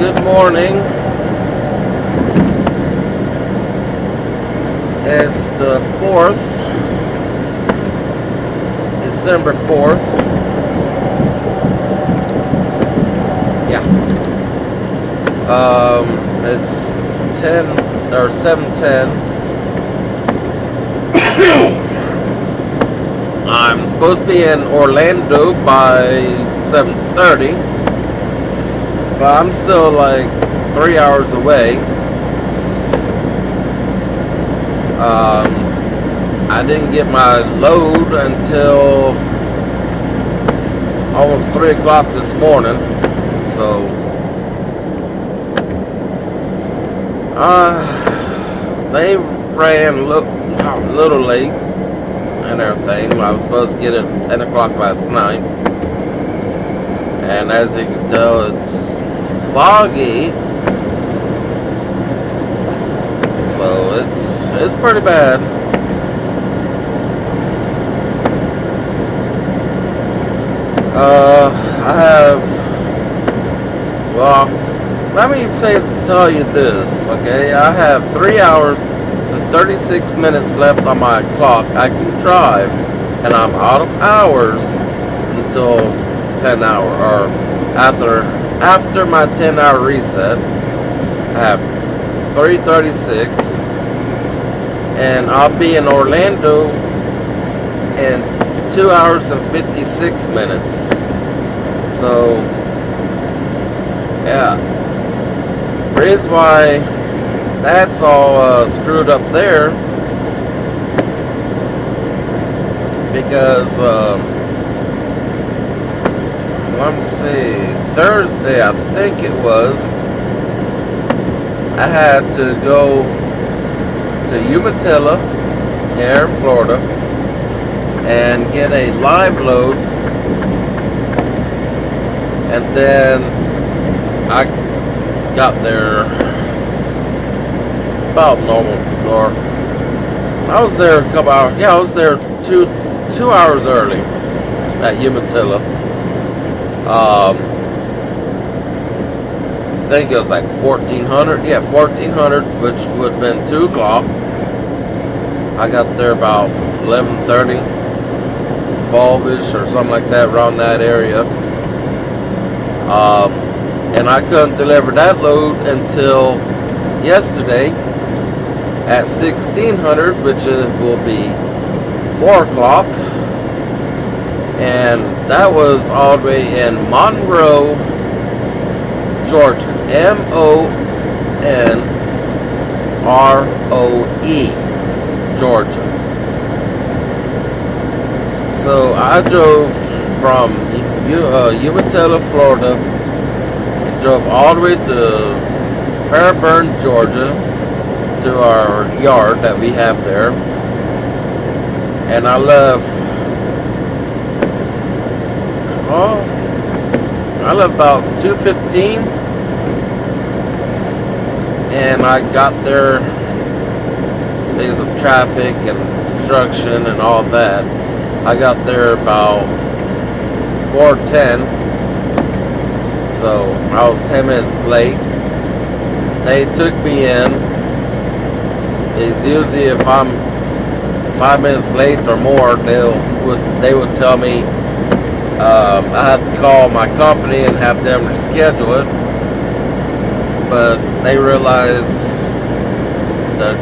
good morning. It's the 4th, December 4th. Yeah. It's 10 or 7:10. I'm supposed to be in Orlando by 7:30, but I'm still like 3 hours away. I didn't get my load until almost 3 o'clock this morning, so they ran a little late and everything. I was supposed to get it at 10 o'clock last night, and as you can tell, it's foggy, so it's pretty bad. Let me tell you this, okay? I have 3 hours and 36 minutes left on my clock. I can drive, and I'm out of hours until 10 hour, or after my 10-hour reset. I have 3:36, and I'll be in Orlando in 2 hours and 56 minutes. So, yeah. Reason why that's all screwed up there, because let me see, Thursday I think it was, I had to go to Umatilla here in Florida and get a live load, and then I got there about normal, or I was there a couple hours. Yeah, I was there two hours early at Umatilla. I think it was like 1400. Yeah, 1400, which would have been 2 o'clock. I got there about 11:30, 12ish or something like that, around that area. And I couldn't deliver that load until yesterday at 1600, which will be 4 o'clock. And that was all the way in Monroe, Georgia. Monroe, Georgia. So I drove from Umatilla, Florida, and drove all the way to Fairburn, Georgia, to our yard that we have there. And I left about 2:15, and I got there because of traffic and construction and all that. I got there about 4:10, so I was 10 minutes late. They took me in. It's usually if I'm 5 minutes late or more, they would tell me I have to call my company and have them reschedule it. But they realized that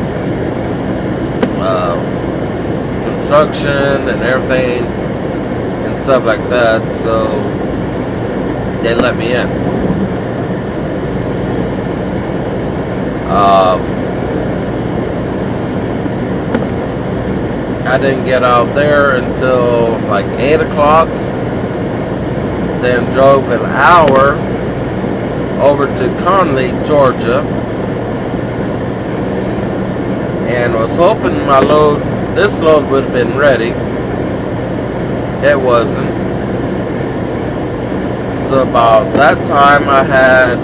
construction and everything and stuff like that, so they let me in. I didn't get out there until like 8 o'clock. Then drove an hour over to Conley, Georgia, and was hoping this load would have been ready. It wasn't. So about that time I had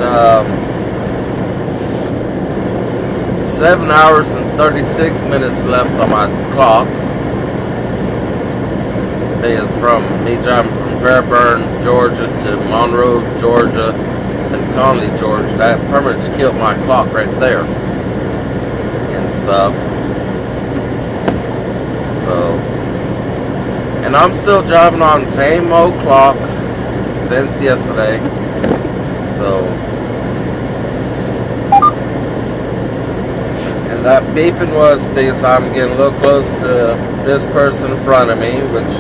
7 hours and 36 minutes left on my clock. It is from me driving from Fairburn, Georgia to Monroe, Georgia. in Conley, Georgia. That pretty much killed my clock right there and stuff. So, and I'm still driving on the same old clock since yesterday. So, and that beeping was because I'm getting a little close to this person in front of me, which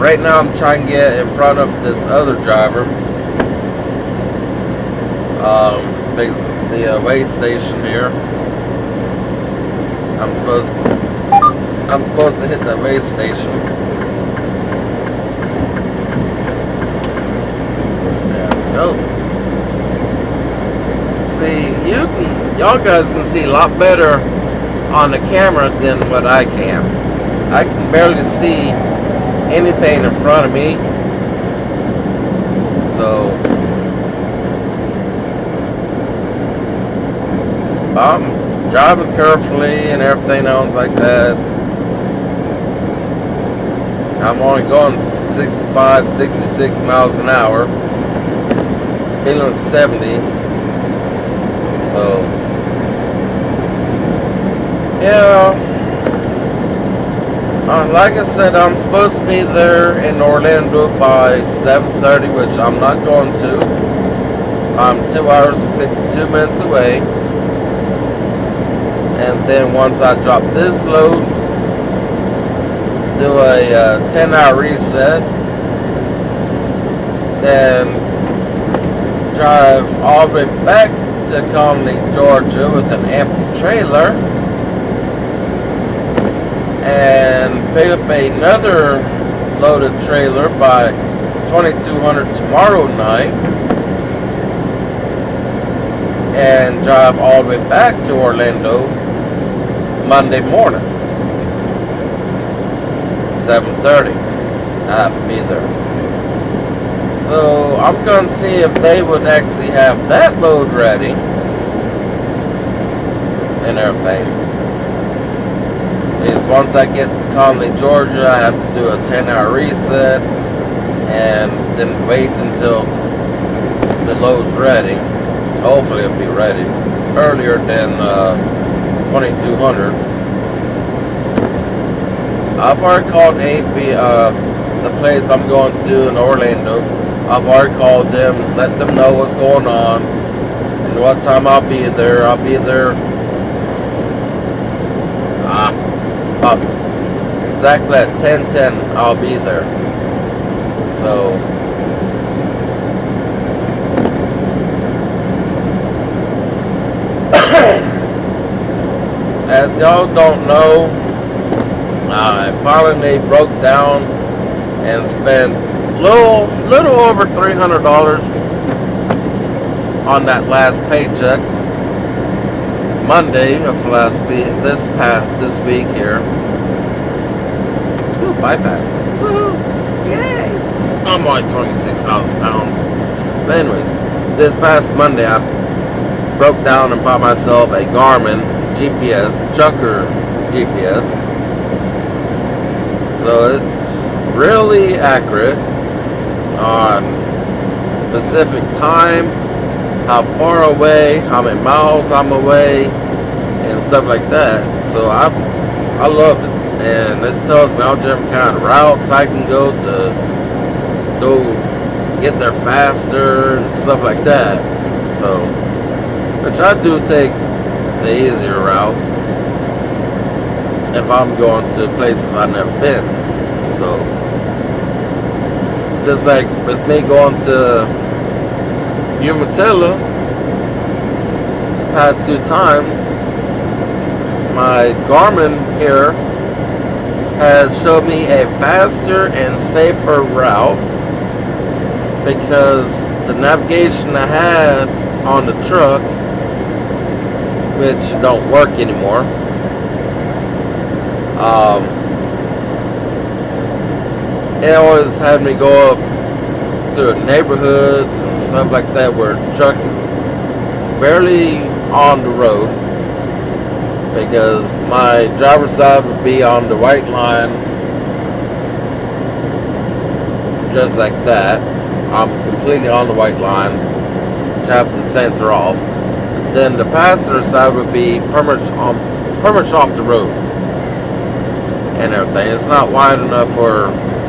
right now I'm trying to get in front of this other driver. Because the way station here, I'm supposed to hit the way station. There we go. See, y'all guys can see a lot better on the camera than what I can. I can barely see anything in front of me. So I'm driving carefully and everything else like that. I'm only going 65, 66 miles an hour. Speed limit 70. So, yeah. Like I said, I'm supposed to be there in Orlando by 7:30, which I'm not going to. I'm 2 hours and 52 minutes away. And then once I drop this load, do a 10-hour reset, then drive all the way back to Conley, Georgia with an empty trailer, and pick up another loaded trailer by 2200 tomorrow night, and drive all the way back to Orlando Monday morning, 7:30. I have to be there. So I'm going to see if they would actually have that load ready and everything. Because once I get to Conley, Georgia, I have to do a 10-hour reset and then wait until the load's ready. Hopefully it'll be ready earlier than 2200. I've already called the place I'm going to in Orlando. I've already called them, let them know what's going on and what time I'll be there. I'll be there exactly at 10:10. I'll be there. So as y'all don't know, I finally broke down and spent little over $300 on that last paycheck Monday of this week here. Ooh, bypass. Woo! Yay! I'm only 26,000 pounds. But anyways, this past Monday I broke down and bought myself a Garmin GPS, Chucker GPS. So it's really accurate on specific time, how far away, how many miles I'm away, and stuff like that. So I love it, and it tells me all different kind of routes I can go to go get there faster and stuff like that. So, which I do take the easier route if I'm going to places I've never been. So, just like with me going to Umatilla past 2 times, my Garmin here has showed me a faster and safer route because the navigation I had on the truck, which don't work anymore, it always had me go up through neighborhoods and stuff like that where the truck is barely on the road, because my driver's side would be on the white line just like that. I'm completely on the white line, have the sensor off. Then the passenger side would be pretty much off the road and everything. It's not wide enough for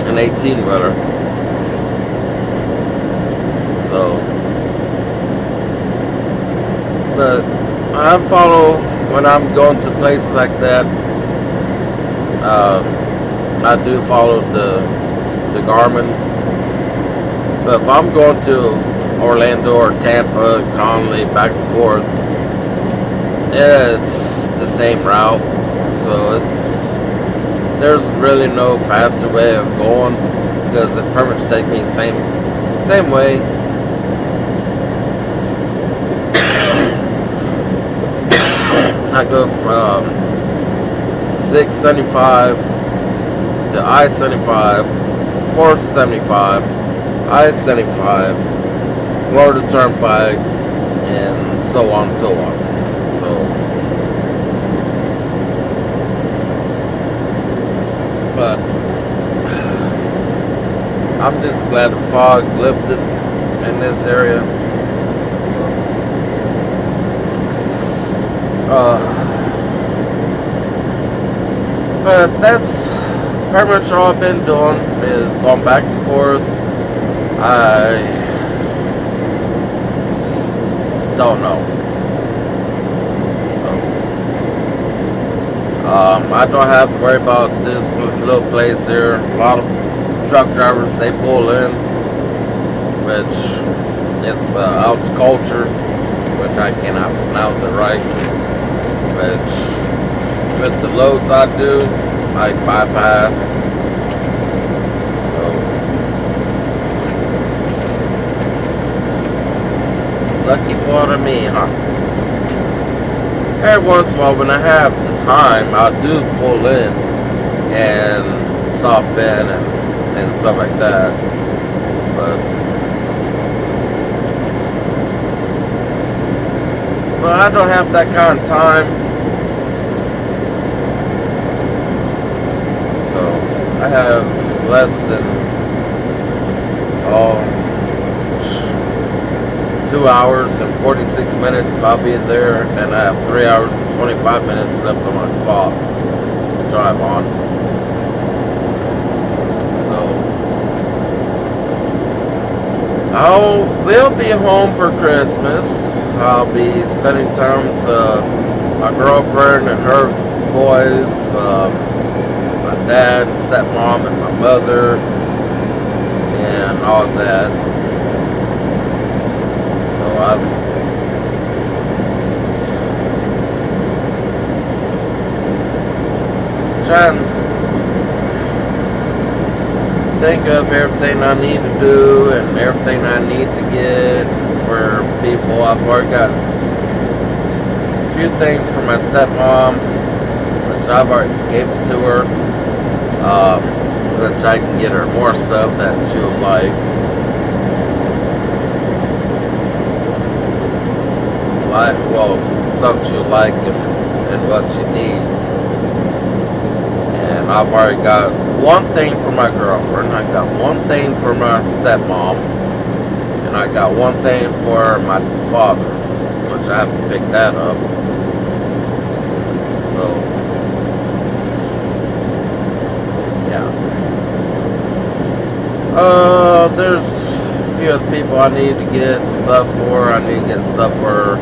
an 18-wheeler. So, but I follow when I'm going to places like that. I do follow the Garmin. But if I'm going to Orlando or Tampa, Conley, back and forth, it's the same route. So there's really no faster way of going, because it pretty much takes me same way. I go from 675 to I-75, 475, I-75, Florida Turnpike, and so on and so on. So, but I'm just glad the fog lifted in this area. But that's pretty much all I've been doing, is going back and forth. I don't know. So, I don't have to worry about this little place here. A lot of truck drivers, they pull in, which it's Alta Culture, which I cannot pronounce it right, which with the loads I do, I bypass. So, lucky for me, huh? Every once in a while, when I have the time, I do pull in and stop in and stuff like that. But I don't have that kind of time. So I have less than 2 hours and 46 minutes. I'll be there, and I have 3 hours and 25 minutes left on my clock to drive on. So we'll be home for Christmas. I'll be spending time with my girlfriend and her boys, my dad and stepmom and my mother, and all of that. So I'm trying to think of everything I need to do and everything I need to get for people. I've already got a few things for my stepmom, which I've already gave it to her, which I can get her more stuff that she'll like. Well, stuff she'll like and what she needs. And I've already got one thing for my girlfriend, I got one thing for my stepmom, and I got one thing for my father, which I have to pick that up. So, yeah. There's a few other people I need to get stuff for. I need to get stuff for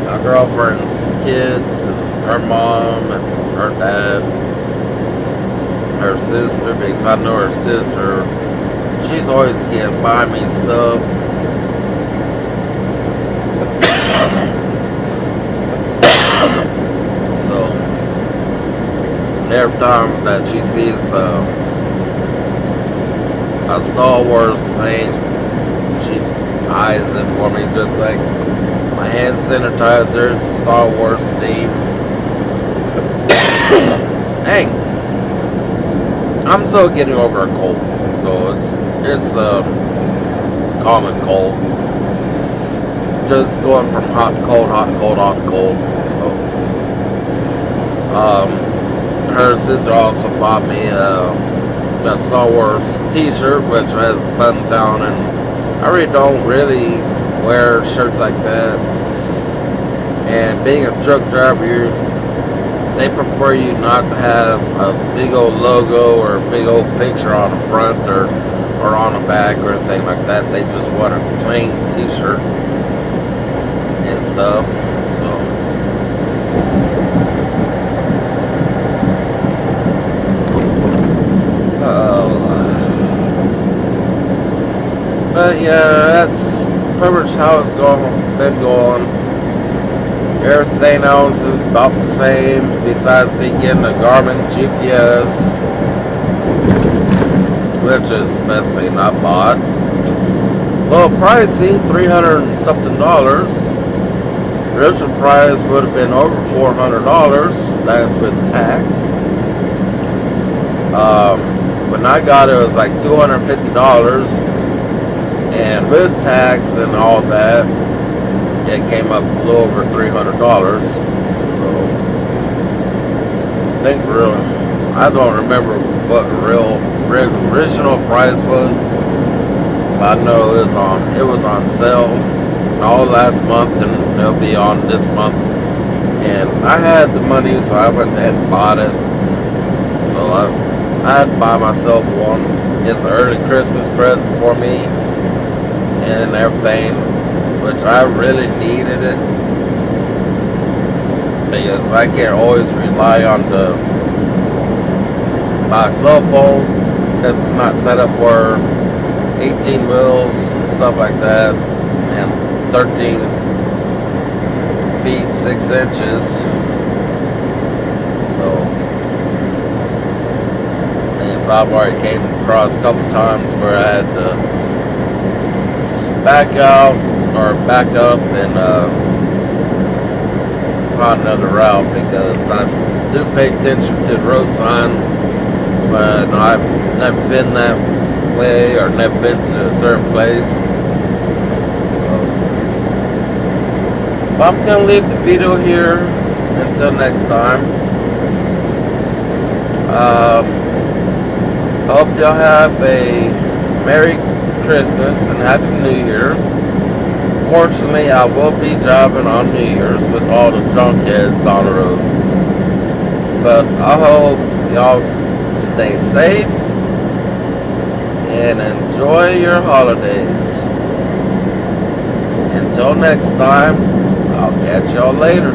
my girlfriend's kids, and her mom, and her dad, her sister, because I know her sister, she's always getting by me stuff. So every time that she sees a Star Wars thing, she buys it for me, just like my hand sanitizer. It's a Star Wars theme. Dang, I'm still getting over a cold, so it's a common cold. Just going from hot to cold, hot to cold, hot to cold. So, her sister also bought me a Star Wars T-shirt, which has button down and I really don't really wear shirts like that. And being a truck driver, they prefer you not to have a big old logo or a big old picture on the front or on the back or anything like that. They just want a plain t-shirt and stuff. So but yeah, that's pretty much how it's been going. Everything else is about the same, besides me getting a Garmin GPS, which is the best thing I bought. A little pricey, $300 and something. Original price would have been over $400. That's with tax. When I got it, it was like $250, and with tax and all that, it came up a little over $300. So I think I don't remember what real original price was. But I know it was on sale all last month, and it'll be on this month. And I had the money, so I went ahead and bought it. So I had to buy myself one. It's an early Christmas present for me and everything, which I really needed it, because I can't always rely on my cell phone, because it's not set up for 18 wheels and stuff like that, and 13 feet 6 inches. So things I've already came across a couple times where I had to back out or back up and find another route, because I do pay attention to the road signs, but I've never been that way or never been to a certain place. So I'm gonna leave the video here until next time. Hope y'all have a Merry Christmas and Happy New Year's. Fortunately, I will be driving on New Year's with all the drunk heads on the road. But I hope y'all stay safe and enjoy your holidays. Until next time, I'll catch y'all later.